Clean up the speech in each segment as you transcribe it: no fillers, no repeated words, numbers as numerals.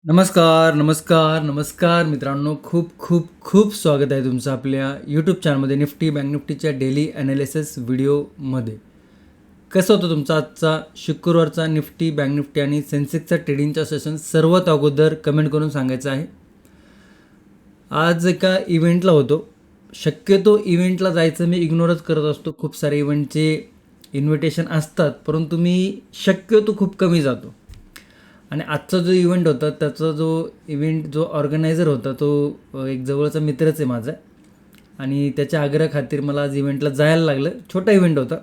नमस्कार, नमस्कार, नमस्कार मित्रांनो. खूप खूप खूप स्वागत आहे तुमचं आपल्या यूट्यूब चॅनलमध्ये निफ्टी बँक निफ्टीच्या डेली ॲनालिसिस व्हिडिओमध्ये. कसं होतं तुमचा आजचा शुक्रवारचा निफ्टी बँक निफ्टी आणि सेन्सेक्सचा ट्रेडिंगचा सेशन सर्वात अगोदर कमेंट करून सांगायचं आहे. आज एका इव्हेंटला होतो. शक्यतो इव्हेंटला जायचं मी इग्नोरच करत असतो. खूप सारे इव्हेंटचे इन्व्हिटेशन असतात, परंतु मी शक्यतो खूप कमी जातो. आणि आजचा जो इव्हेंट होता त्याचा जो ऑर्गनायझर होता तो एक जवळचा मित्रच आहे माझा. आणि त्याच्या आग्रहाखातीर मला आज इव्हेंटला जायला लागलं. छोटा इव्हेंट होता.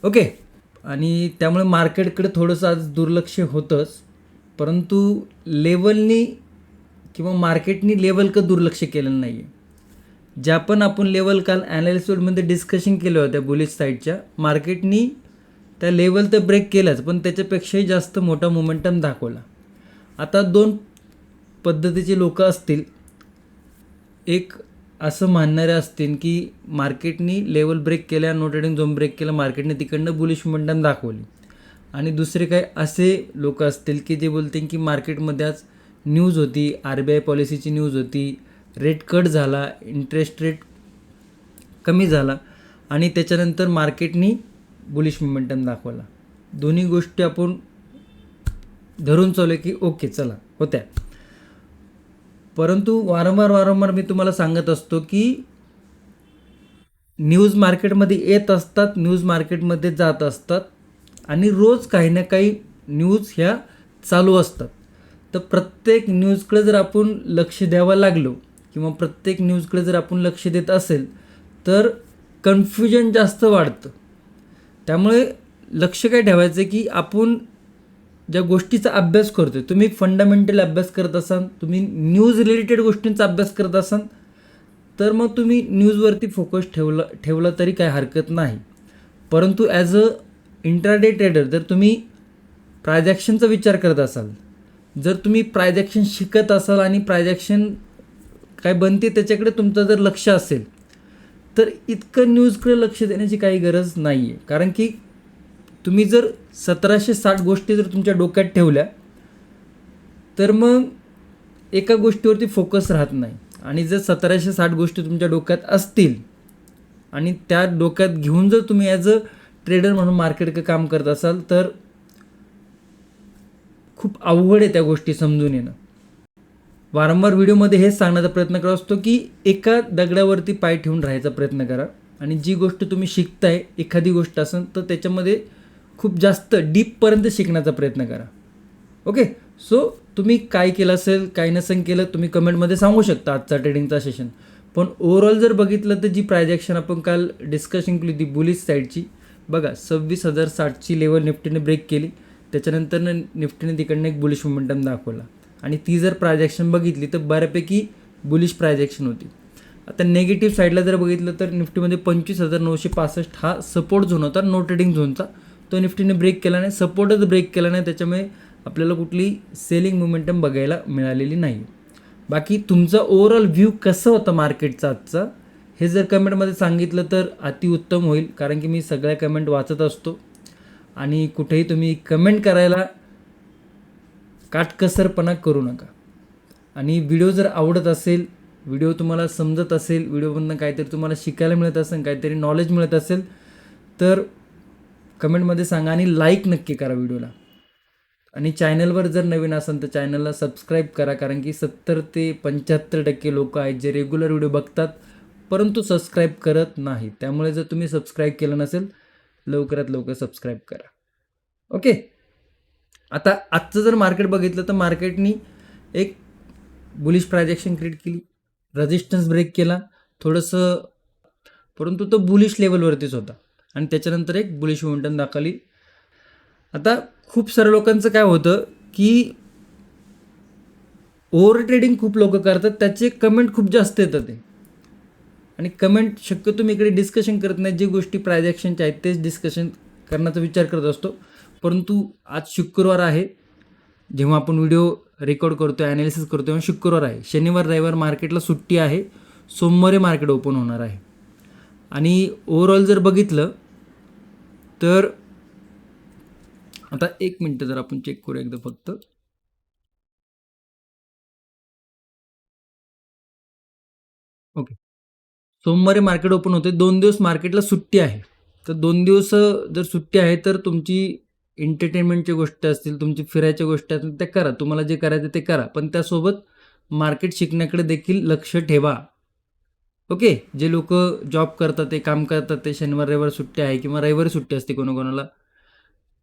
ओके. आणि त्यामुळे मार्केटकडे थोडंसं आज दुर्लक्ष होतंच, परंतु लेवलनी किंवा मार्केटनी लेवल का दुर्लक्ष केलेलं नाही आहे. ज्या पण आपण लेवल काल ॲनालिसिसमध्ये डिस्कशन केल्या होत्या बुलिश साईडच्या, मार्केटनी त्या लेवल तर ब्रेक केल्याच, पण त्याच्यापेक्षाही जास्त मोठा मोमेंटम दाखवला. आता दोन पद्धतीचे लोक असतील. एक असं म्हणणारे असतील की मार्केटनी लेवल ब्रेक केल्या, नो ट्रेडिंग झोन ब्रेक केला, मार्केटने तिकडनं बुलिश मोमेंटम दाखवली. आणि दुसरे काही असे लोक असतील की जे बोलतील की मार्केटमध्ये आज न्यूज होती, RBI पॉलिसीची न्यूज होती, रेट कट झाला, इंटरेस्ट रेट कमी झाला आणि त्याच्यानंतर मार्केटनी बुलिश मोमेंटम दाखवला. दोन्ही गोष्टी आपण धरून चालू की ओके चला होत्या. परंतु वारंवार मी तुम्हाला सांगत असतो की न्यूज मार्केटमध्ये येत असतात, न्यूज मार्केटमध्ये जात असतात आणि रोज काही ना काही न्यूज ह्या चालू असतात. तर प्रत्येक न्यूजकडे जर आपण लक्ष द्यावं लागलो किंवा प्रत्येक न्यूजकडे जर आपण लक्ष देत असेल तर कन्फ्युजन जास्त वाढतं. त्यामुळे लक्ष काय ठेवायचं की आपण ज्या गोष्टीचा अभ्यास करतो, तुम्ही फंडामेंटल अभ्यास करत असाल, तुम्ही न्यूज रिलेटेड गोष्टींचा अभ्यास करत असाल, तर मग तुम्ही न्यूजवरती फोकस ठेवला तरी काय हरकत नाही. परंतु ॲज अ इंट्राडे ट्रेडर जर तुम्ही प्रायझॅक्शनचा विचार करत असाल, जर तुम्ही प्रायझॅक्शन शिकत असाल आणि प्रायझॅक्शन काय बनते त्याच्याकडे तुमचं जर लक्ष असेल, तर इतकं न्यूजकडे लक्ष देण्याची काही गरज नाही आहे. कारण की तुम्ही जर 1760 गोष्टी जर तुमच्या डोक्यात ठेवल्या तर मग एका गोष्टीवरती फोकस राहत नाही. आणि जर 1760 गोष्टी तुमच्या डोक्यात असतील आणि त्या डोक्यात घेऊन जर तुम्ही ॲज अ ट्रेडर म्हणून मार्केटचं काम करत असाल तर खूप अवघड आहे त्या गोष्टी समजून येणं. वारंवार व्हिडिओमध्ये हेच सांगण्याचा प्रयत्न करत असतो की एका दगडावरती पाय ठेवून राहायचा प्रयत्न करा. आणि जी गोष्ट तुम्ही शिकताय, एखादी गोष्ट असेल तर त्याच्यामध्ये खूप जास्त डीपपर्यंत शिकण्याचा प्रयत्न करा. ओके. सो तुम्ही काय केलं असेल, काय नसेल केलं, तुम्ही कमेंटमध्ये सांगू शकता आजचा ट्रेडिंगचा सेशन. पण ओव्हरऑल जर बघितलं तर जी प्रायझॅक्शन आपण काल डिस्कशन केली होती बुलिश साईडची, बघा 26,060ची लेवल निफ्टीने ब्रेक केली. त्याच्यानंतर निफ्टीने तिकडनं एक बुलिश मोमेंटम दाखवला आणि ती जर प्रायझॅक्शन बघितली तर बऱ्यापैकी बुलिश प्रायझॅक्शन होती. आता नेगेटिव्ह साईडला जर बघितलं तर निफ्टीमध्ये 25,965 हा सपोर्ट झोन होता नो ट्रेडिंग झोनचा. तो निफ्टीने ब्रेक केला नाही, सपोर्टच ब्रेक केला नाही, त्याच्यामुळे आपल्याला कुठली सेलिंग मोमेंटम बघायला मिळालेली नाही. बाकी तुमचा ओव्हरऑल व्ह्यू कसं होता मार्केटचा आजचा, हे जर कमेंटमध्ये सांगितलं तर अतिउत्तम होईल. कारण की मी सगळ्या कमेंट वाचत असतो आणि कुठेही तुम्ही कमेंट करायला काटकसरपणा करू नका. आणि व्हिडिओ जर आवडत असेल, व्हिडिओ तुम्हाला समजत असेल, व्हिडिओमधून काहीतरी तुम्हाला शिकायला मिळत असेल, काहीतरी नॉलेज मिळत असेल तर कमेंटमध्ये सांगा आणि लाईक नक्की करा व्हिडिओला. आणि चॅनलवर जर नवीन असाल तर चॅनलला सबस्क्राईब करा. कारण की 70 ते 75% लोक आहेत जे रेग्युलर व्हिडिओ बघतात परंतु सबस्क्राईब करत नाही. त्यामुळे जर तुम्ही सबस्क्राईब केलं नसेल लवकरात लवकर सबस्क्राईब करा. ओके. आता आजचं जर मार्केट बघितलं तर मार्केटनी एक बुलिश प्रायझॅक्शन क्रिएट केली, रेजिस्टन्स ब्रेक केला थोडंसं, परंतु तो बुलिश लेवलवरतीच होता आणि त्याच्यानंतर एक बुलिश मोमेंटम दाखवली. आता खूप साऱ्या लोकांचं काय होतं की ओव्हर ट्रेडिंग खूप लोक करतात, त्याचे कमेंट खूप जास्त येतात ते. आणि कमेंट शक्यतो मी इकडे डिस्कशन करत नाही, जे गोष्टी प्रायझॅक्शनच्या आहेत तेच डिस्कशन करण्याचा विचार करत असतो. परंतु आज शुक्रवार आहे, जेव्हा आपण व्हिडिओ रेकॉर्ड करतो आहे, ॲनालिसिस करतो तेव्हा शुक्रवार आहे. शनिवार रविवार मार्केटला सुट्टी आहे, सोमवारी मार्केट ओपन होणार आहे. आणि ओव्हरऑल जर बघितलं तर आता एक मिनटं जर आपण चेक करू एकदा फक्त. ओके. सोमवारी मार्केट ओपन होते, 2 दिवस मार्केटला सुट्टी आहे. तर 2 दिवस जर सुट्टी आहे तर तुमची एंटरटेनमेंटच्या गोष्टी असतील, तुमची फिरायच्या गोष्टी असतील त्या करा. तुम्हाला जे करायचं ते करा. पण त्यासोबत मार्केट शिकण्याकडे देखील लक्ष ठेवा. ओके. जे लोकं जॉब करतात, ते काम करतात, ते शनिवार, रविवार सुट्टी आहे किंवा रविवारी सुट्टी असते कोणाकोणाला.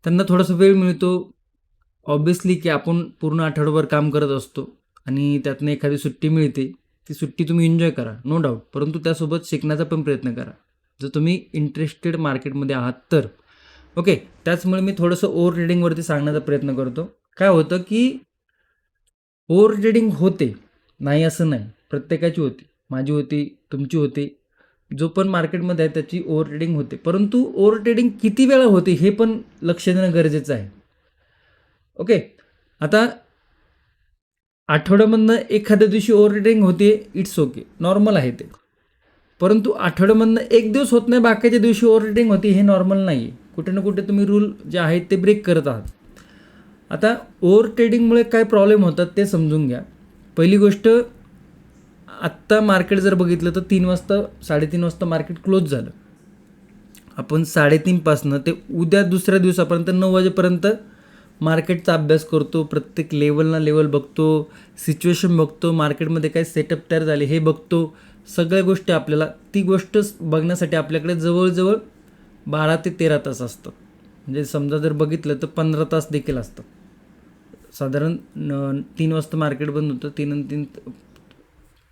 त्यांना थोडासा वेळ मिळतो. ऑब्व्हियसली की आपण पूर्ण आठवडाभर काम करत असतो आणि त्यातनं एखादी सुट्टी मिळते. ती सुट्टी तुम्ही एन्जॉय करा, नो डाऊट. परंतु त्यासोबत शिकण्याचा पण प्रयत्न करा. जर तुम्ही इंटरेस्टेड मार्केटमध्ये आहात तर. ओके. त्याचमुळे मी थोडंसं ओव्हर ट्रेडिंगवरती सांगण्याचा प्रयत्न करतो. काय होतं की ओव्हर ट्रेडिंग होते, नाही असं नाही. प्रत्येकाची होती. माझी होती, तुमची होती. जो पण मार्केटमध्ये आहे त्याची ओव्हर ट्रेडिंग होते. परंतु ओव्हर ट्रेडिंग किती वेळा होते हे पण लक्ष देणं गरजेचं आहे. ओके. आता आठवड्यामधनं एखाद्या दिवशी ओव्हर ट्रेडिंग होते, इट्स ओके, नॉर्मल आहे ते. परंतु आठवड्यामधनं एक दिवस होत नाही, बाकीच्या दिवशी ओव्हर ट्रेडिंग होते, हे नॉर्मल नाही आहे. कुठे ना कुठे तुम्ही रूल जे आहेत ते ब्रेक करत आहात. आता ओव्हर ट्रेडिंगमुळे काय प्रॉब्लेम होतात ते समजून घ्या. पहिली गोष्ट, आत्ता मार्केट जर बघितलं तर 3 वाजता 3:30 वाजता मार्केट क्लोज झालं. आपण 3:30 पासनं ते उद्या दुसऱ्या दिवसापर्यंत 9 वाजेपर्यंत मार्केटचा अभ्यास करतो. प्रत्येक लेवलना लेवल बघतो, सिच्युएशन बघतो, मार्केटमध्ये काय सेटअप तयार झाले हे बघतो. सगळ्या गोष्टी आपल्याला ती गोष्ट बघण्यासाठी आपल्याकडे जवळजवळ 12 ते 13 तास असतात. म्हणजे समजा जर बघितलं तर 15 तास देखील असतात. साधारण 3 वाजता मार्केट बंद होतं, 3 आणि 3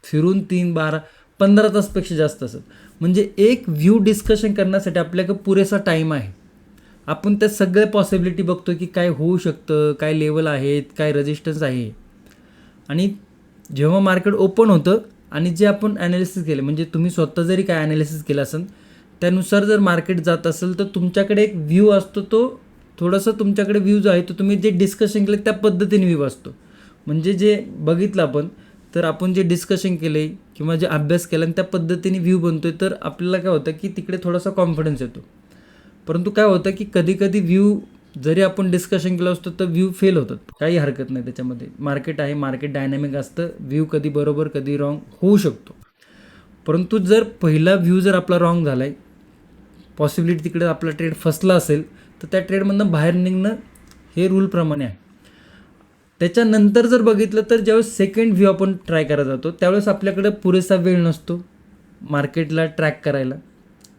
फिरून 3, 12, 15 तासपेक्षा जास्त असत. म्हणजे एक व्ह्यू डिस्कशन करण्यासाठी आपल्याकडे पुरेसा टाईम आहे. आपण त्या सगळ्या पॉसिबिलिटी बघतो की काय होऊ शकतं, काय लेवल आहेत, काय रेजिस्टन्स आहे. आणि जेव्हा मार्केट ओपन होतं आणि जे आपण ॲनालिसिस केलं, म्हणजे तुम्ही स्वतः जरी काय ॲनालिसिस केलं असेल त्यानुसार जर मार्केट जात असेल तर तुमच्याकडे एक व्ह्यू असतो. तो थोडासा तुमच्याकडे व्ह्यू जो आहे तो तुम्ही जे डिस्कशन केलं त्या पद्धतीने व्ह्यू असतो. म्हणजे जे बघितलं आपण, तर आपण जे डिस्कशन केले किंवा जे अभ्यास केला आणि त्या पद्धतीने व्ह्यू बनतो आहे, तर आपल्याला काय होतं की तिकडे थोडासा कॉन्फिडन्स येतो. परंतु काय होतं की कधी कधी व्ह्यू जरी आपण डिस्कशन केलं असतं तर व्ह्यू फेल होतात. काही हरकत नाही त्याच्यामध्ये. मार्केट आहे, मार्केट डायनॅमिक असतं. व्ह्यू कधी बरोबर कधी रॉंग होऊ शकतो. परंतु जर पहिला व्ह्यू जर आपला रॉंग झाला आहे, पॉसिबिलिटी तिकडे आपला ट्रेड फसला असेल तर त्या ट्रेडमधनं बाहेर निघणं हे रूलप्रमाणे आहे. त्याच्यानंतर जर बघितलं तर ज्यावेळेस सेकंड व्ह्यू आपण ट्राय करायला जातो त्यावेळेस आपल्याकडे पुरेसा वेळ नसतो मार्केटला ट्रॅक करायला.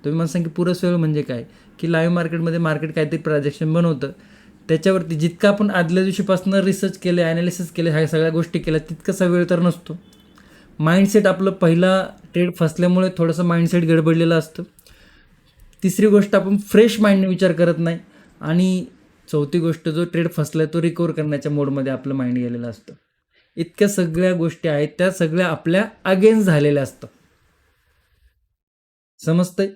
तुम्ही मला सांगा की पुरेसा वेळ म्हणजे काय, की लाईव्ह मार्केटमध्ये मार्केट काहीतरी प्रोजेक्शन बनवतं, त्याच्यावरती जितकं आपण आदल्या दिवशीपासून रिसर्च केलं, ॲनालिसिस केलं, ह्या सगळ्या गोष्टी केल्या तितकासा वेळ तर नसतो. माइंडसेट आपलं पहिला ट्रेड फसल्यामुळे थोडंसं माइंडसेट गडबडलेलं असतं. तिसरी गोष्ट, आपण फ्रेश माइंडने विचार करत नाही. आणि चौथी गोष्ट, जो ट्रेड फसला तो रिकवर करण्याच्या मोडमध्ये आपलं माइंड गेलेलं असतं. इतक्या सगळ्या गोष्टी आहेत त्या सगळ्या आपल्या अगेन्स्ट झालेल्या असतात. समजतंय?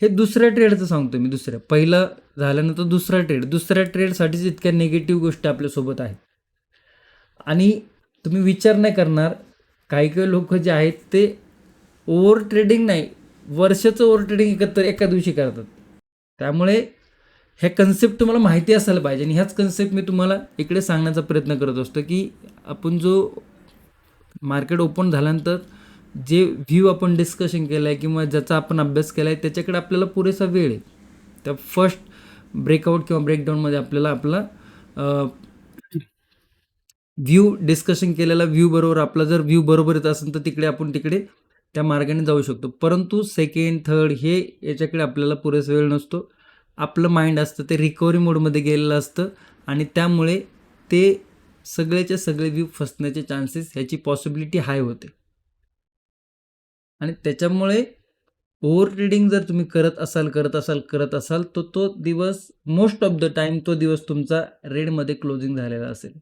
हे दुसऱ्या ट्रेडचं सांगतो मी. पहिलं झाल्यानंतर दुसऱ्या ट्रेडसाठीच इतक्या निगेटिव्ह गोष्टी आपल्यासोबत आहेत. आणि तुम्ही विचार नाही करणार. काही काही लोक जे आहेत ते ओव्हर ट्रेडिंग नाही, वर्षाचं ओव्हर ट्रेडिंग एका दिवशी करतात. त्यामुळे ह्या कन्सेप्ट तुम्हाला माहिती असायला पाहिजे. आणि ह्याच कन्सेप्ट मी तुम्हाला इकडे सांगण्याचा प्रयत्न करत असतो की आपण जो मार्केट ओपन झाल्यानंतर जे व्ह्यू आपण डिस्कशन केलं आहे किंवा ज्याचा आपण अभ्यास केला आहे त्याच्याकडे आपल्याला पुरेसा वेळ आहे. त्या फर्स्ट ब्रेकआउट किंवा ब्रेकडाऊनमध्ये आपल्याला आपला व्ह्यू डिस्कशन केलेला व्ह्यू बरोबर, आपला जर व्ह्यू बरोबर येत असेल तर तिकडे त्या मार्गाने जाऊ शकतो. परंतु सेकंड, थर्ड हे याच्याकडे आपल्याला पुरेसा वेळ नसतो. आपलं माइंड असतं ते रिकव्हरी मोडमध्ये गेलेलं असतं आणि त्यामुळे ते सगळेचे सगळे व्ह्यू फसण्याचे चान्सेस, ह्याची पॉसिबिलिटी हाय होते. आणि त्याच्यामुळे ओव्हर ट्रेडिंग जर तुम्ही करत असाल तर तो दिवस, मोस्ट ऑफ द टाईम तो दिवस तुमचा रेडमध्ये क्लोजिंग झालेला असेल.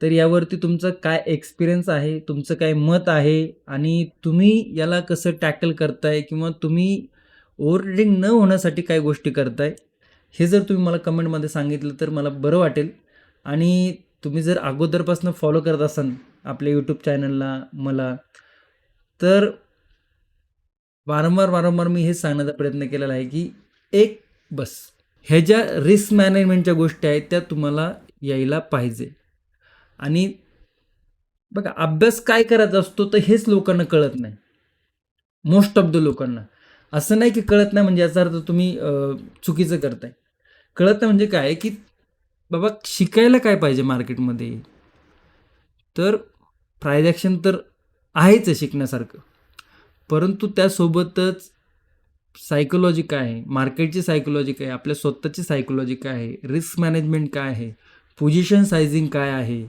तर यावरती तुमचं काय एक्सपिरियन्स आहे, तुमचं काय मत आहे आणि तुम्ही याला कसं टॅकल करताय किंवा तुम्ही ओव्हर ट्रेडिंग न होण्यासाठी काय गोष्टी करताय, हे जर तुम्ही मला कमेंटमध्ये सांगितलं तर मला बरं वाटेल. आणि तुम्ही जर अगोदरपासून फॉलो करत असाल आपल्या यूट्यूब चॅनलला मला, तर वारंवार मी हे सांगण्याचा प्रयत्न केलेला आहे की बस ह्या ज्या रिस्क मॅनेजमेंटच्या गोष्टी आहेत त्या तुम्हाला यायला पाहिजे. आणि बघा, अभ्यास काय करायचा असतो तर हेच लोकांना कळत नाही. मोस्ट ऑफ द लोकांना असं नाही की कळत नाही म्हणजे याचा अर्थ तुम्ही चुकीचं करताय. कळत नाही म्हणजे काय की बाबा शिकायला काय पाहिजे मार्केटमध्ये. तर प्रायझॅक्शन तर आहेच आहे शिकण्यासारखं, परंतु त्यासोबतच सायकोलॉजी काय आहे, मार्केटची सायकोलॉजी काय आहे, आपल्या स्वतःची सायकोलॉजी काय आहे, रिस्क मॅनेजमेंट काय आहे, पोझिशन सायझिंग काय आहे,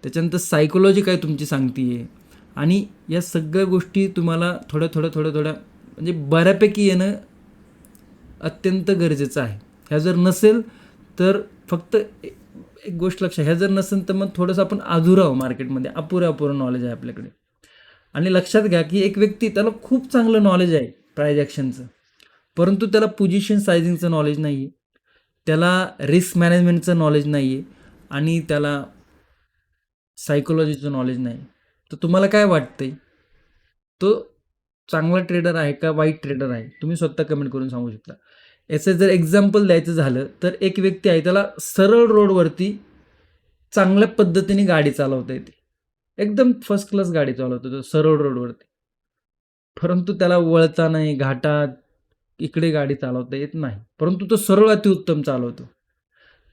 त्याच्यानंतर सायकोलॉजी काय तुमची सांगते आणि या सगळ्या गोष्टी तुम्हाला थोड्या म्हणजे बऱ्यापैकी येणं अत्यंत गरजेचं आहे. ह्या जर नसेल तर फक्त एक गोष्ट लक्षात, ह्या जर नसेल तर मग थोडंसं आपण अधुरा आहो मार्केटमध्ये, अपुरं नॉलेज आहे आपल्याकडे. आणि लक्षात घ्या की एक व्यक्ती त्याला खूप चांगलं नॉलेज आहे प्राइज ॲक्शनचं, परंतु त्याला पोझिशन सायझिंगचं नॉलेज नाही आहे, त्याला रिस्क मॅनेजमेंटचं नॉलेज नाही आहे आणि त्याला सायकोलॉजीचं नॉलेज नाही. तर तुम्हाला काय वाटतंय, तो चांगला ट्रेडर आहे का वाईट ट्रेडर आहे? तुम्ही स्वतः कमेंट करून सांगू शकता. याचं जर एक्झाम्पल द्यायचं झालं तर एक व्यक्ती आहे, त्याला सरळ रोडवरती चांगल्या पद्धतीने गाडी चालवता येते, एकदम फर्स्ट क्लास गाडी चालवतो तो सरळ रोडवरती, परंतु त्याला वळता नाही, घाटात इकडे गाडी चालवता येत नाही, परंतु तो सरळ अतिउत्तम चालवतो.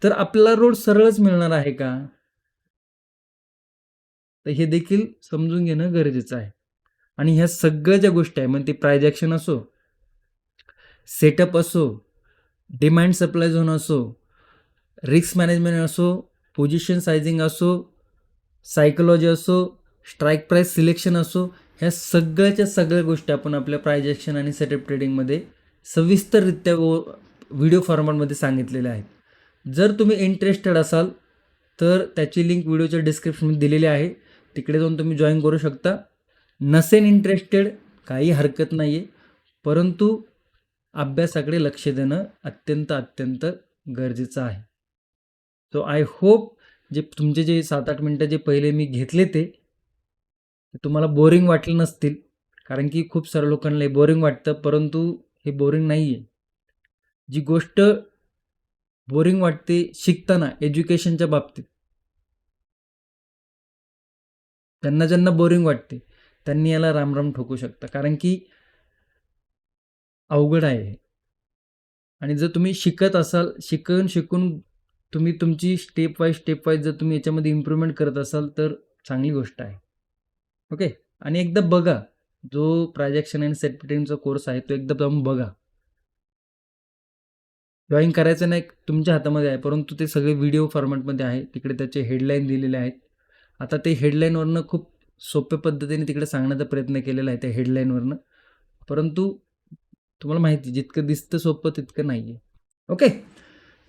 तर आपल्याला रोड सरळच मिळणार आहे का? तर हे देखील समजून घेणं गरजेचं आहे. आणि ह्या सगळ्या ज्या गोष्टी आहे, मग ते प्रायझॅक्शन असो, सेटअप असो, डिमांड सप्लाय झोन असो, रिस्क मॅनेजमेंट असो, पोझिशन सायझिंग असो, सायकोलॉजी असो, स्ट्राईक प्राईस सिलेक्शन असो, ह्या सगळ्याच्या सगळ्या गोष्टी आपण आपल्या प्रायझॅक्शन आणि सेटअप ट्रेडिंगमध्ये सविस्तररित्या व्हिडिओ फॉर्मॅटमध्ये सांगितलेल्या आहेत. जर तुम्ही इंटरेस्टेड असाल तर त्याची लिंक व्हिडिओच्या डिस्क्रिप्शनमध्ये दिलेली आहे, तिकडे जाऊन तुम्ही जॉईन करू शकता. नसेन इंटरेस्टेड काही हरकत नाही आहे, परंतु अभ्यासाकडे लक्ष देणं अत्यंत गरजेचं आहे. सो आय होप जे तुमचे जे 7-8 मिनटं जे पहिले मी घेतले ते तुम्हाला बोरिंग वाटले नसतील, कारण की खूप साऱ्या लोकांना बोरिंग वाटतं, परंतु हे बोरिंग नाही आहे. जी गोष्ट बोरिंग वाटते शिकताना एज्युकेशनच्या बाबतीत, ज्यांना बोरिंग वाटते त्यांनी याला रामराम ठोकू शकता, कारण की अवघड आहे. आणि जर तुम्ही शिकत असाल, शिकून तुम्ही तुमची स्टेप वाईज जर तुम्ही याच्यामध्ये इम्प्रूव्हमेंट करत असाल तर चांगली गोष्ट आहे. ओके. आणि एकदा बघा, जो प्रायझॅक्शन आणि सेट ट्रेडिंगचा कोर्स आहे तो एकदा जाऊन बघा. जॉईन करायचं नाही तुमच्या हातामध्ये आहे, परंतु ते सगळे व्हिडिओ फॉर्मॅटमध्ये आहे, तिकडे त्याचे हेडलाईन दिलेले आहेत. आता ते हेडलाईनवरनं खूप सोप्या पद्धतीने तिकडे सांगण्याचा प्रयत्न केलेला आहे त्या हेडलाईनवरनं, परंतु तुम्हाला माहिती जितकं दिसतं सोपं तितकं नाही आहे. ओके.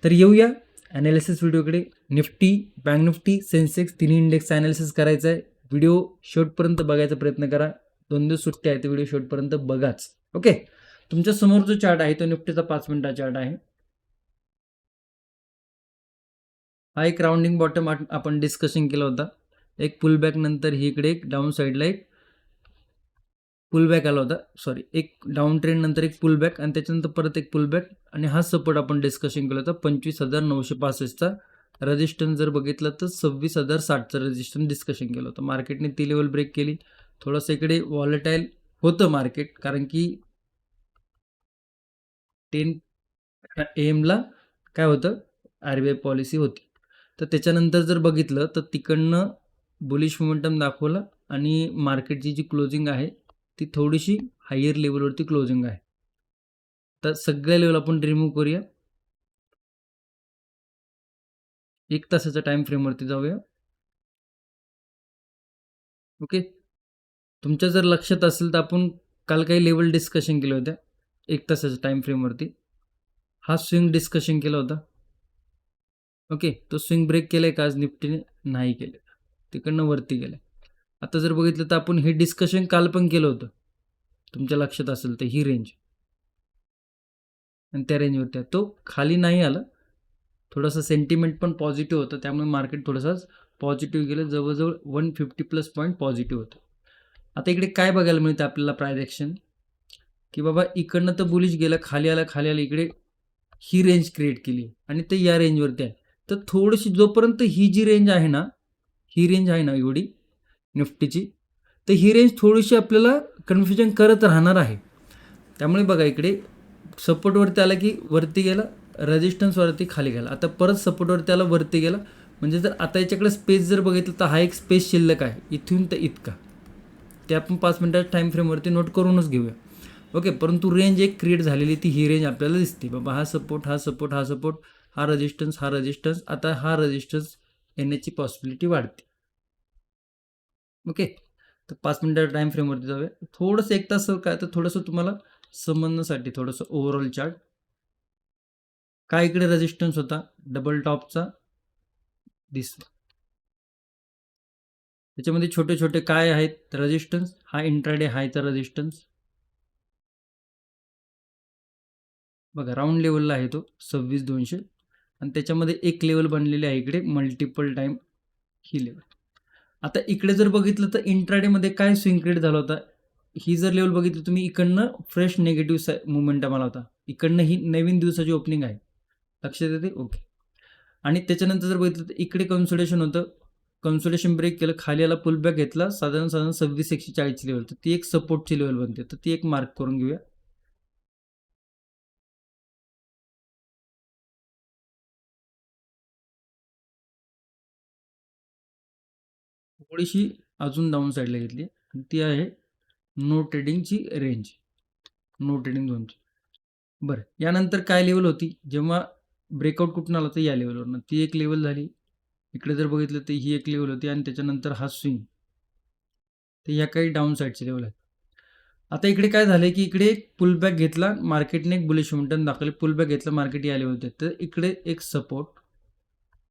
तर येऊया ॲनालिसिस व्हिडिओकडे. निफ्टी, बँक निफ्टी, सेन्सेक्स तिन्ही इंडेक्सचा ॲनालिसिस करायचा आहे. व्हिडिओ शेवटपर्यंत बघायचा प्रयत्न करा. 2 दिवस सुट्टी आहे, ते व्हिडिओ शेवटपर्यंत बघाच. ओके. तुमच्या समोर जो चार्ट आहे तो निफ्टीचा 5 मिनिटा चार्ट आहे. हा एक राउंडिंग बॉटम आपण डिस्कशन केला होता. एक पुलबॅक नंतर ही इकडे एक डाऊन साईडला एक पुलबॅक आला होता, सॉरी एक डाऊन ट्रेंड नंतर एक पुलबॅक आणि त्याच्यानंतर परत एक पुलबॅक, आणि हा सपोर्ट आपण डिस्कशन केला होता 25,965चा. रेजिस्टन्स जर बघितलं तर 26,060चं रेजिस्टन्स डिस्कशन केलं होतं. मार्केटने ती लेवल ब्रेक केली. थोडंसं इकडे वॉलेटाईल होतं मार्केट, कारण की 10 AM ला काय होतं, RBI पॉलिसी होती. तर त्याच्यानंतर जर बघितलं तर तिकडनं बुलिश मोमेंटम दाखवला आणि मार्केटची जी क्लोजिंग आहे ती थोडीशी हायर लेवलवरती क्लोजिंग आहे. तर सगळ्या लेवल आपण रिमूव्ह करूया. 1 तासाच्या टाइम फ्रेमवरती जाऊया. ओके. तुमच्या जर लक्षात असेल तर आपण काल काही लेवल डिस्कशन केल्या होत्या 1 तासाच्या टाइम फ्रेमवरती. हा स्विंग डिस्कशन केला होता. ओके. तो स्विंग ब्रेक केलाय का आज निफ्टीने? नाही केले, तिकडनं वरती गेलं. आता जर बघितलं तर आपण हे डिस्कशन काल पण केलं होतं, तुमच्या लक्षात असेल तर ही रेंज आणि त्या रेंजवरती आहे. तो खाली नाही आला, थोडंसं सेंटिमेंट पण पॉझिटिव्ह होतं, त्यामुळे मार्केट थोडंसं पॉझिटिव्ह गेलं, जवळजवळ 150+ पॉईंट पॉझिटिव्ह होतं. आता इकडे काय बघायला मिळतं आपल्याला प्रायझॅक्शन, की बाबा इकडनं तर बुलिश गेलं, खाली आलं, इकडे ही रेंज क्रिएट केली आणि ते या रेंजवरती आहे. तर थोडीशी जोपर्यंत ही जी रेंज आहे ना, ही रेंज आहे ना एवढी, निफ्टीची. तर ही रेंज थोडीशी आपल्याला कन्फ्युजन करत राहणार आहे. त्यामुळे बघा इकडे सपोर्टवरती आला की वरती गेला, रेजिस्टन्सवरती खाली गेला, आता परत सपोर्टवरती आला वरती गेला. म्हणजे जर आता याच्याकडे स्पेस जर बघितलं तर हा एक स्पेस शिल्लक आहे इथून तर इतका, ते आपण 5 मिनिटाच्या टाईम फ्रेमवरती नोट करूनच घेऊया. ओके, परंतु रेंज एक क्रिएट झालेली ती ही रेंज आपल्याला दिसते. बाबा हा सपोर्ट, हा सपोर्ट, हा सपोर्ट, हा रेजिस्टन्स, हा रेजिस्टन्स, आता हा रेजिस्टन्स येण्याची पॉसिबिलिटी वाढते. ओके, तर 5 मिनिटाच्या टाईम फ्रेमवरती जाऊया. थोडंसं 1 तास काय तर थोडंसं तुम्हाला समजण्यासाठी थोडंसं ओव्हरऑल चार्ट. काय इकडे रेजिस्टन्स होता डबल टॉपचा दिसला. त्याच्यामध्ये छोटे छोटे काय आहेत रेजिस्टन्स, हा इंट्राडे हायचा रेजिस्टन्स बघा, राऊंड लेवलला आहे तो 26,200 आणि त्याच्यामध्ये एक लेवल बनलेली आहे इकडे मल्टिपल टाइम ही लेवल. आता इकडे जर बघितलं तर इंट्राडेमध्ये काय स्विंग क्रिएट झाला होता, ही जर लेवल बघितली तुम्ही इकडनं फ्रेश निगेटिव्ह मुवमेंटम आला होता, इकडनं ही नवीन दिवसाची ओपनिंग आहे, लक्षात येते. ओके, आणि त्याच्यानंतर जर बघितलं तर इकडे कन्सोलेशन होतं, कन्सोलेशन ब्रेक केलं, खाली आला, पुल बॅक घेतला, साधारण 26,140 लेवल, तर ती एक सपोर्टची लेवल बनते, तर ती एक मार्क करून घेऊया. थोडीशी अजून डाऊन साईडला घेतली आणि ती आहे नो ट्रेडिंगची रेंज, नो ट्रेडिंग झोनची. बरं, यानंतर काय लेवल होती, जेव्हा ब्रेकआउट कुठून आला तर या लेवलवरनं ती एक लेवल झाली. इकडे जर बघितलं तर ही एक लेवल होती आणि त्याच्यानंतर हा स्विंग, तर या काही डाऊन साईडचे लेवल आहेत. आता इकडे काय झालंय की इकडे एक पुलबॅक घेतला मार्केटने, एक बुलिश मोमेंटम दाखवले, पुलबॅक घेतला मार्केट या लेवलते, तर इकडे एक सपोर्ट,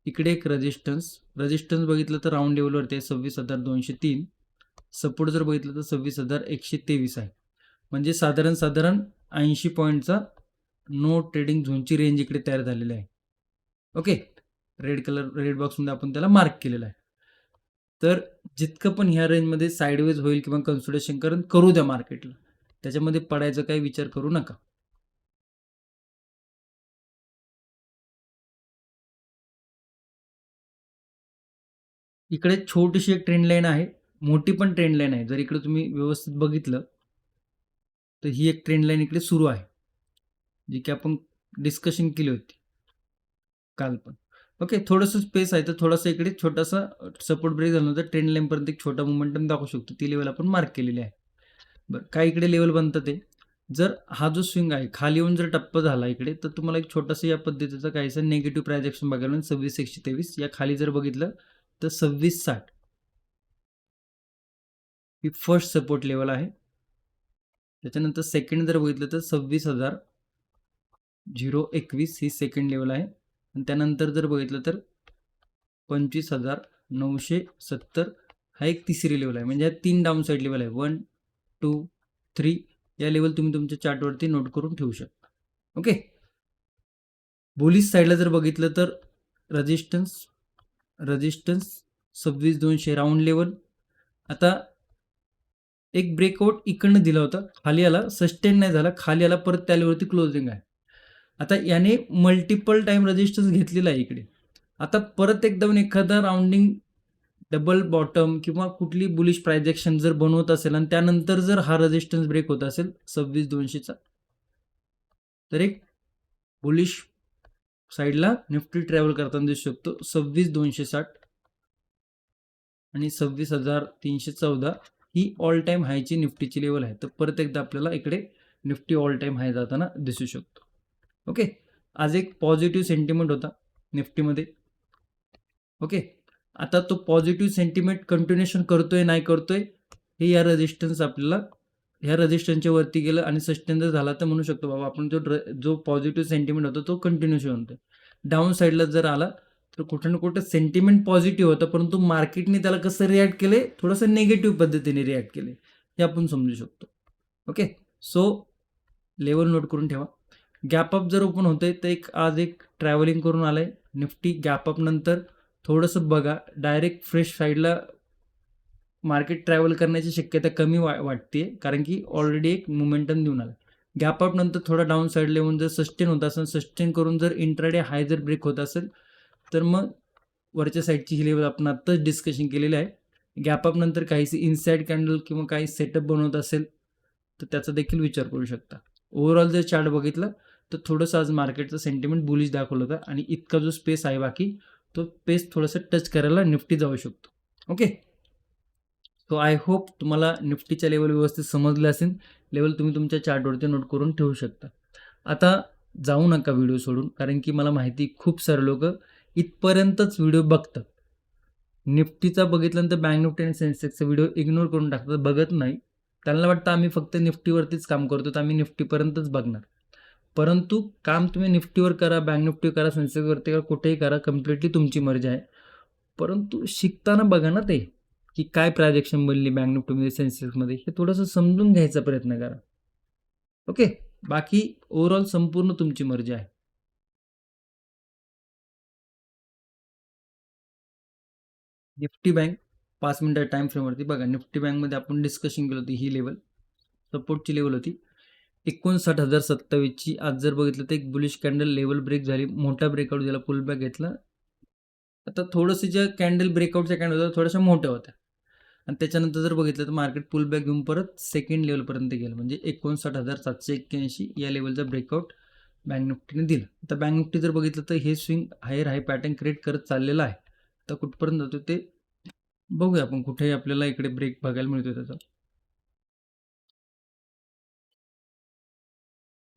इकडे एक रेजिस्टन्स. रेजिस्टन्स बघितलं तर राऊंड लेवलवरती आहे 26,203, सपोर्ट जर बघितलं तर 26,123 आहे. म्हणजे साधारण 80 पॉईंटचा नो ट्रेडिंग झोनची रेंज इकडे तयार झालेली आहे. ओके, रेड बॉक्समध्ये आपण त्याला मार्क केलेला आहे. तर जितकं पण ह्या रेंजमध्ये साईडवेज होईल किंवा कन्सोलिडेशन करू द्या मार्केटला, त्याच्यामध्ये पडायचा काही विचार करू नका. इकडे छोटीशी एक ट्रेंड लाईन आहे, मोठी पण ट्रेंड लाईन आहे. जर इकडे तुम्ही व्यवस्थित बघितलं तर ही एक ट्रेंड लाईन इकडे सुरू आहे, जी की आपण डिस्कशन केली होती काल पण. ओके, थोडंसं स्पेस आहे, तर थोडासा इकडे छोटासा सपोर्ट ब्रेक झाल्यानंतर ट्रेंड लाईनपर्यंत एक छोटा मोमेंटम दाखवू शकतो, ती लेवल आपण मार्क केलेली आहे. बरं, काय इकडे लेवल बनतं ते, जर हा जो स्विंग आहे खाली येऊन जर टप्पा झाला इकडे, तर तुम्हाला एक छोटासा या पद्धतीचा काहीसा निगेटिव्ह प्रायजेक्शन बघायला 26,123. या खाली जर बघितलं तर 26,60 ही फर्स्ट सपोर्ट लेवल आहे. त्याच्यानंतर सेकंड जर बघितलं तर 26,021 ही सेकंड लेवल आहे. आणि त्यानंतर जर बघितलं तर 25,970 हा एक तिसरी लेवल आहे. म्हणजे 3 डाऊन साईड लेवल आहे, 1, 2, 3. या लेवल तुम्ही तुमच्या चार्टवरती नोट करून ठेवू शकता. ओके, बुलिश साईडला जर बघितलं तर रेजिस्टन्स 26,200 राऊंड लेवल. आता एक ब्रेकआउट इकडनं दिला होता, खाली आला, सस्टेन नाही झाला, खाली आला, परत त्या लेवलवरती क्लोजिंग आहे. आता याने मल्टिपल टाइम रेजिस्टन्स घेतलेला आहे इकडे. आता परत एकदम एखादा राऊंडिंग डबल बॉटम किंवा कुठली बुलिश प्रायजेक्शन जर बनवत असेल आणि त्यानंतर जर हा रेजिस्टन्स ब्रेक होत असेल 26,200चा, तर एक बुलिश साईडला निफ्टी ट्रॅव्हल करताना दिसू शकतो. 26,260 आणि 26,314 ही ऑल टाइम हायची निफ्टीची लेवल आहे. तर परत एकदा आपल्याला इकडे निफ्टी ऑल टाइम हाय जाताना दिसू शकतो. ओके, आज एक पॉझिटिव्ह सेंटिमेंट होता निफ्टीमध्ये. ओके, आता तो पॉझिटिव्ह सेंटिमेंट कंटिन्युएशन करतोय नाही करतोय हे या रेजिस्टन्स आपल्याला, ह्या रेजिस्टन्सच्या वरती गेलं आणि सस्टेन जर झाला तर म्हणू शकतो बाबा आपण जो पॉझिटिव्ह सेंटिमेंट होता तो कंटिन्युएशन होतोय. डाऊन साईडला जर आला तर कुठं ना कुठं सेंटिमेंट पॉझिटिव्ह होतं, परंतु मार्केटने त्याला कसं रिॲक्ट केले, थोडंसं निगेटिव्ह पद्धतीने रिॲक्ट केले, हे आपण समजू शकतो. ओके, सो लेवल नोट करून ठेवा. गॅपअप जर ओपन होतंय तर आज एक ट्रॅव्हलिंग करून आलंय निफ्टी. गॅपअप नंतर थोडंसं बघा, डायरेक्ट फ्रेश साईडला मार्केट ट्रॅव्हल करण्याची शक्यता कमी वाटते, कारण की ऑलरेडी एक मोमेंटम देऊन आला. गॅपअप नंतर थोडा डाऊन साईडला येऊन जर सस्टेन होत असेल, सस्टेन करून जर इंट्राडे हाय जर ब्रेक होत असेल, तर मग वरच्या साईडची ही लेवल आपण आत्ताच डिस्कशन केलेली आहे गॅपअप नंतर काहीशी इनसाइड कॅन्डल किंवा काही सेटअप बनवत असेल तर त्याचा देखील विचार करू शकता. ओव्हरऑल जर चार्ट बघितला तर थोडंसं आज मार्केटचं सेंटिमेंट बुलिश दाखवलं होतं आणि इतका जो स्पेस आहे बाकी तो स्पेस थोडंसं टच करायला निफ्टी जाऊ शकतो. ओके, सो आय होप तुम्हाला निफ्टीच्या लेवल व्यवस्थित समजले असेल. लेवल तुम्ही तुमच्या चार्टवरती नोट करून ठेवू शकता. आता जाऊ नका व्हिडिओ सोडून, कारण की मला माहिती खूप सारे लोक इथपर्यंतच व्हिडिओ बघतात. निफ्टीचा बघितल्यानंतर बँक निफ्टी आणि सेन्सेक्सचा व्हिडिओ इग्नोर करून टाकतात, बघत नाही. त्यांना वाटतं आम्ही फक्त निफ्टीवरतीच काम करतो तर आम्ही निफ्टीपर्यंतच बघणार. परंतु काम तुम्ही निफ्टीवर करा, बँक निफ्टीवर करा, सेन्सेक्सवरती करा, कुठेही करा, कम्प्लिटली तुमची मर्जी आहे. परंतु शिकताना बघा ना ते, की काय प्रायजेक्शन बनली बँक निफ्टीमध्ये, सेन्सेक्समध्ये, हे थोडंसं समजून घ्यायचा प्रयत्न करा. ओके, बाकी ओव्हरऑल संपूर्ण तुमची मर्जी आहे. निफ्टी बँक 5 मिनिटं टाइम फ्रेमवरती बघा. निफ्टी बँकमध्ये आपण डिस्कशन केलं होती, ही लेवल सपोर्टची लेवल होती 59,027ची. आज जर बघितलं तर एक बुलिश कॅन्डल लेवल ब्रेक झाली, मोठा ब्रेकआउट झाला, पुल बॅक घेतला. आता थोडंसं ज्या कॅन्डल ब्रेकआउटच्या कॅन्डल होत्या थोड्याशा मोठ्या होत्या आणि त्याच्यानंतर जर बघितलं तर मार्केट पुल बॅक घेऊन परत सेकंड लेवलपर्यंत गेलं, म्हणजे 59,781 या लेवलचा ब्रेकआउट बँक निफ्टीने दिलं. आता बँक निफ्टी जर बघितलं तर हे स्विंग हायर हाय पॅटर्न क्रिएट करत चाललेलं आहे. तर कुठपर्यंत जातो ते बघूया आपण, कुठेही आपल्याला इकडे ब्रेक बघायला मिळतो त्याचा.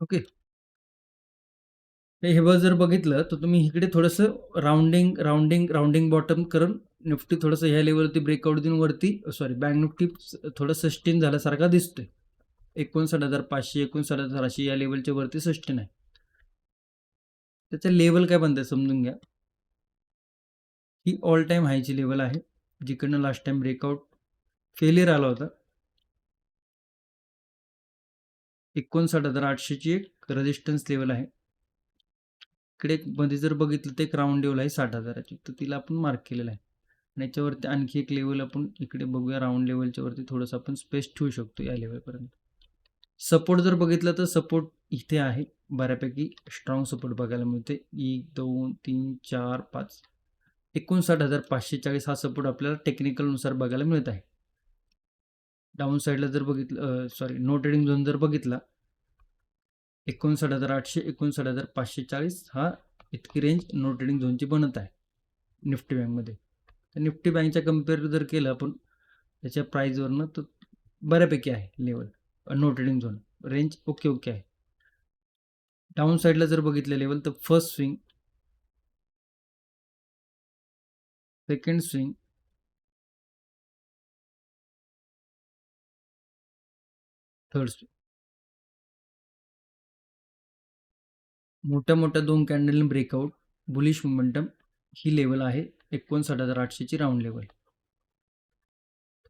ओके, हे जर बघितलं तर तुम्ही इकडे थोडंसं राउंडिंग राउंडिंग राउंडिंग बॉटम करून निफ्टी थोडंसं ह्या लेवलवरती ब्रेकआउट देऊन वरती, सॉरी, बँक निफ्टी थोडं सस्टेन झाल्यासारखा दिसतोय. 59,500 59,800 या लेवलच्या वरती सस्टेन आहे. त्याचं लेवल काय बनतं समजून घ्या. ही ऑल टाइम हायची लेवल आहे, जिकडनं लास्ट टाइम ब्रेकआउट फेलियर आला होता. 59,800ची एक रेजिस्टन्स लेवल आहे. इकडे मध्ये जर बघितलं तर एक राऊंड लेवल आहे 60,000ची, तर तिला आपण मार्क केलेलं आहे. आणि याच्यावरती आणखी एक लेवल आपण इकडे बघूया, राऊंड लेवलच्या वरती थोडंसं आपण स्पेस ठेवू शकतो या लेवलपर्यंत. सपोर्ट जर बघितलं तर सपोर्ट इथे आहे, बऱ्यापैकी स्ट्रॉंग सपोर्ट बघायला मिळते. 1 2 3 4 5 59,540 हा सपोर्ट आपल्याला टेक्निकलनुसार बघायला मिळत आहे. डाऊन साईडला जर बघितलं, सॉरी, नो ट्रेडिंग झोन जर बघितला, 59,800 59,540 हा इतकी रेंज नो ट्रेडिंग झोनची बनत आहे निफ्टी बँकमध्ये. तर निफ्टी बँकच्या कम्पेअर जर केलं आपण त्याच्या प्राईजवरनं, तर बऱ्यापैकी आहे level. No trading zone range okay okay आहे. डाऊन साईडला जर बघितलं लेवल, तर first swing, second swing, third swing, मोठ्या मोठ्या 2 कॅन्डलने ब्रेकआउट, बुलिश मोमेंटम, ही लेवल आहे 59,800ची राऊंड लेवल.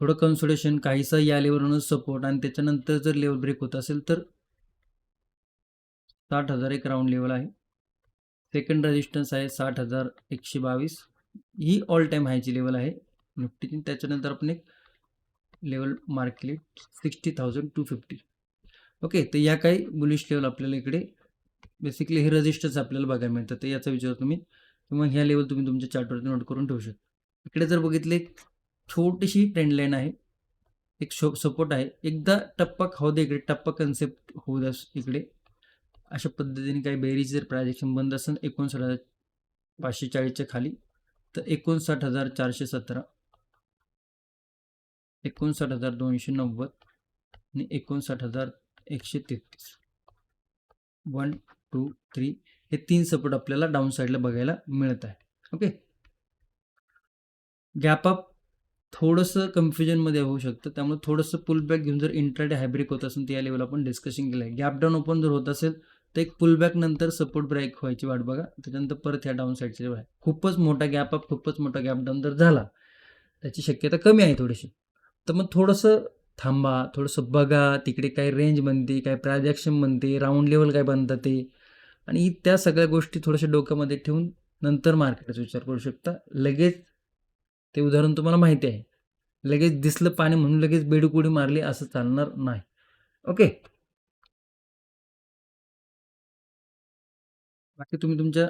थोडं कन्सोलेशन काहीसा या लेवलवरून सपोर्ट, आणि त्याच्यानंतर जर लेवल ब्रेक होत असेल तर 60,000 एक राऊंड लेवल आहे. सेकंड रेजिस्टन्स आहे 60,122, ही ऑल टाइम हायची लेवल आहे निफ्टीची. त्याच्यानंतर आपण एक लेवल मार्क केली 60,250. ओके, तर या काही बुलिश लेवल आपल्याला इकडे बेसिकली हे रजिस्टर्स आपल्याला बघायला मिळतात. तर याचा विचार तुम्ही किंवा ह्या लेवल तुम्ही तुमच्या चार्टवरती नोट करून ठेवू शकता. इकडे जर बघितले, छोटीशी ट्रेंड लाईन आहे, एक सपोर्ट आहे. एकदा टप्पा खाऊ दे इकडे, टप्पा कन्सेप्ट होऊ द्या इकडे. अशा पद्धतीने काही बेरीज जर प्रायजेक्शन बंद असेल 59,540च्या खाली, तर 59,417, 59,290 आणि 59,133, 1 2 3 हे 3 सपोर्ट आपल्याला डाऊन साईडला बघायला मिळत आहे. ओके, गॅपअप थोडंसं कन्फ्युजनमध्ये होऊ शकतं, त्यामुळे थोडंसं पुलबॅक घेऊन जर इंट्राडे हायब्रिक होत असेल तर या लेवल आपण डिस्कशन केलं आहे. गॅप डाऊन ओपन जर होत असेल तर एक पुलबॅक नंतर सपोर्ट ब्रेक व्हायची वाट बघा, त्याच्यानंतर परत ह्या डाऊन साईडची लेवल आहे. खूपच मोठा गॅप अप, खूपच मोठा गॅप डाऊन जर झाला, त्याची शक्यता कमी आहे थोडीशी, तर मग थोडंसं थांबा, थोडंसं बघा तिकडे काय रेंज बनते, काय प्रायजेक्शन बनते, राऊंड लेवल काय बनतात ते, आणि त्या सगळ्या गोष्टी थोड्याशा डोक्यामध्ये ठेवून नंतर मार्केटचा विचार करू शकता. लगेच ते उदाहरण तुम्हाला माहिती आहे, लगेच दिसलं पाणी म्हणून लगेच बेडूक उडी मारली असं चालणार नाही. ओके, बाकी तुम्ही तुमच्या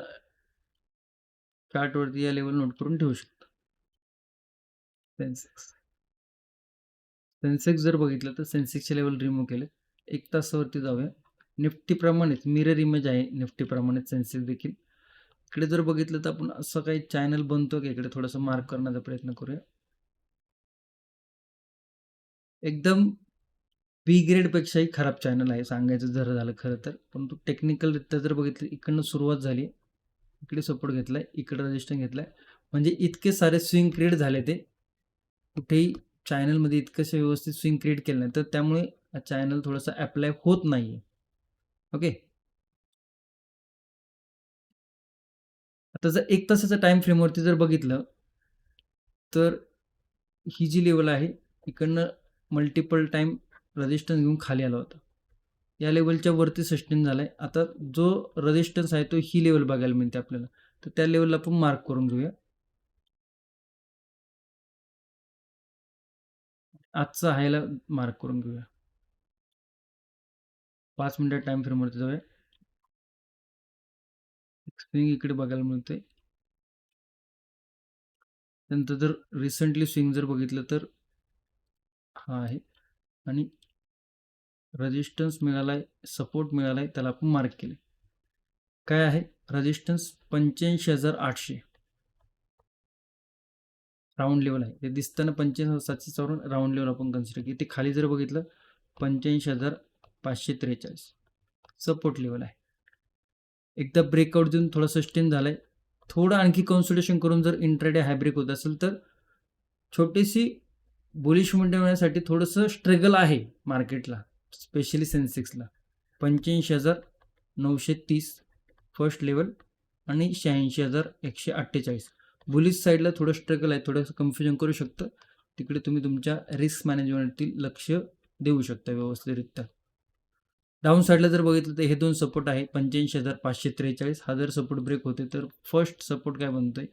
चार्टवरती या लेवल नोट करून ठेवू शकता. सेन्सेक्स सेन्सेक्स जर बघितलं तर सेन्सेक्सचे लेवल रिमूव्ह केले. 1 तासावरती जाऊया. निफ्टीप्रमाणेच मिरर इमेज आहे निफ्टीप्रमाणेच सेन्सेक्स देखील. इकडे जर बघितलं तर आपण असं काही चॅनल बनतो की इकडे थोडंसं मार्क करण्याचा प्रयत्न करूया. एकदम बी ग्रेडपेक्षाही खराब चॅनल आहे सांगायचं जर झालं खरं तर. परंतु टेक्निकलरित्या जर बघितलं इकडनं सुरुवात झाली, इकडे सपोर्ट घेतलाय, इकडे रेजिस्टन्स घेतलाय. म्हणजे इतके सारे स्विंग क्रिएट झाले ते कुठेही चॅनलमध्ये इतकंसं व्यवस्थित स्विंग क्रिएट केलं नाही, तर त्यामुळे हा चॅनल थोडासा अप्लाय होत नाहीये. ओके. आता जर 1 तासाच्या टाइम फ्रेमवरती जर बघितलं तर ही जी लेवल आहे इकडनं मल्टिपल टाइम रेजिस्टन्स घेऊन खाली आला होता. या लेवलच्या वरती सस्टेन झालाय. आता जो रेजिस्टन्स आहे तो ही लेवल बघायला मिळते आपल्याला. तर त्या लेवलला आपण मार्क करून घेऊया. आजचा हायला मार्क करून घेऊया. 5 मिनिट टाइम फ्रेमवरती जाऊया. स्विंग इकडे बघायला मिळते. नंतर जर रिसेंटली स्विंग जर बघितलं तर हा आहे आणि रेजिस्टन्स मिळालाय, सपोर्ट मिळालाय, त्याला आपण मार्क केले. काय आहे रेजिस्टन्स 85,800 राऊंड लेवल आहे. ते दिसताना 85,754 राऊंड लेवल आपण कन्सिडर केली. ते खाली जर बघितलं 85,543 सपोर्ट लेवल आहे. एकदा ब्रेकआउट देऊन थोडं सस्टेन झालंय. थोडं आणखी कन्सोलिडेशन करून जर इंट्राडे हाय ब्रेक होत असेल तर छोटीशी बुलिश मूव्हमेंट मिळण्यासाठी थोडंसं स्ट्रगल आहे मार्केटला, स्पेशली सेन्सेक्सला. 85,930 फर्स्ट लेवल आणि 86,148 बुलिश साईडला थोडं स्ट्रगल आहे, थोडंसं कन्फ्युजन करू शकतं. तिकडे तुम्ही तुमच्या रिस्क मॅनेजमेंटवरती लक्ष देऊ शकता व्यवस्थितरित्या. डाऊन साईडला जर बघितलं तर हे दोन सपोर्ट आहे 85,543. हा जर सपोर्ट ब्रेक होते तर फर्स्ट सपोर्ट काय बनतोय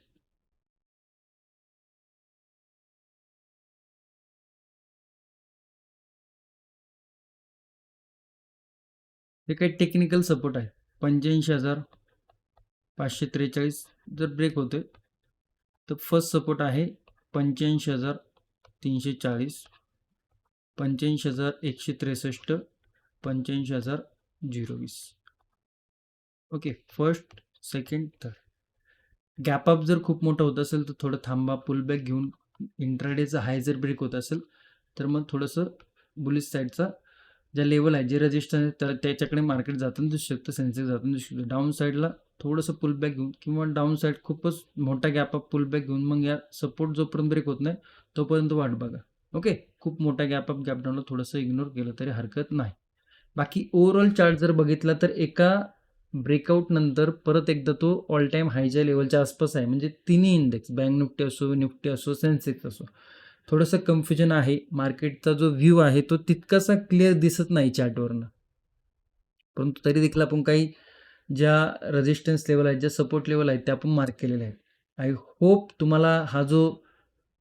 हे काही टेक्निकल सपोर्ट आहे. 85,543 जर ब्रेक होतोय तर फर्स्ट सपोर्ट आहे 85,340, 85,163, 85,020. Okay. First, second, third. Gap up जर खूप मोठा होत असेल तर थोडं थांबा, पुलबॅक घेऊन इंट्राडेचा हाय जर ब्रेक होत असेल तर मग थोडंसं बुलिश साईडचा ज्या लेवल आहे, जे रजिस्टर तर त्याच्याकडे मार्केट जाताना दिसू शकतं, सेन्सेक्स जाताना दिसू शकतं. डाऊन साईडला थोडंसं पुलबॅक घेऊन किंवा डाऊन साईड खूपच मोठा गॅप अप पुलबॅक घेऊन मग या सपोर्ट जोपर्यंत ब्रेक होत नाही तोपर्यंत वाट बघा. ओके. खूप मोठा गॅप अप गॅप डाऊनला थोडंसं इग्नोर केलं तरी हरकत नाही. बाकी ओव्हरऑल चार्ट जर बघितला तर एका ब्रेकआउट नंतर परत एकदा तो ऑल टाईम हायच्या लेवलच्या आसपास आहे. म्हणजे तिन्ही इंडेक्स बँक निफ्टी असो, निफ्टी असो, सेन्सेक्स असो, थोडंसं कन्फ्युजन आहे. मार्केटचा जो व्ह्यू आहे तो तितकासा क्लिअर दिसत नाही चार्टवरनं. परंतु तरी देखील आपण काही ज्या रेजिस्टन्स लेवल आहेत, ज्या सपोर्ट लेवल आहेत त्या आपण मार्क केलेल्या आहेत. आय होप तुम्हाला हा जो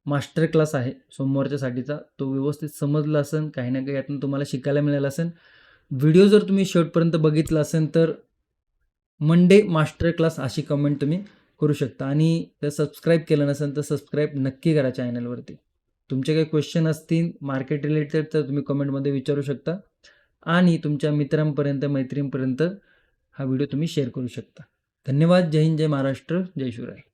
मास्टर क्लास आहे सोमवारच्यासाठीचा तो व्यवस्थित समजला असेल. काही ना काही यातून तुम्हाला शिकायला मिळालं असेल. व्हिडिओ जर तुम्ही शेवटपर्यंत बघितला असेल तर मंडे मास्टर क्लास अशी कमेंट तुम्ही करू शकता. आणि जर सबस्क्राईब केलं नसेल तर सबस्क्राईब नक्की करा चॅनलवरती. तुमचे काही क्वेश्चन असतील मार्केट रिलेटेड तर तुम्ही कमेंटमध्ये विचारू शकता आणि तुमच्या मित्रांपर्यंत, मैत्रिणींपर्यंत हा व्हिडिओ तुम्ही शेअर करू शकता. धन्यवाद. जय हिंद, जय महाराष्ट्र, जय शिवराय.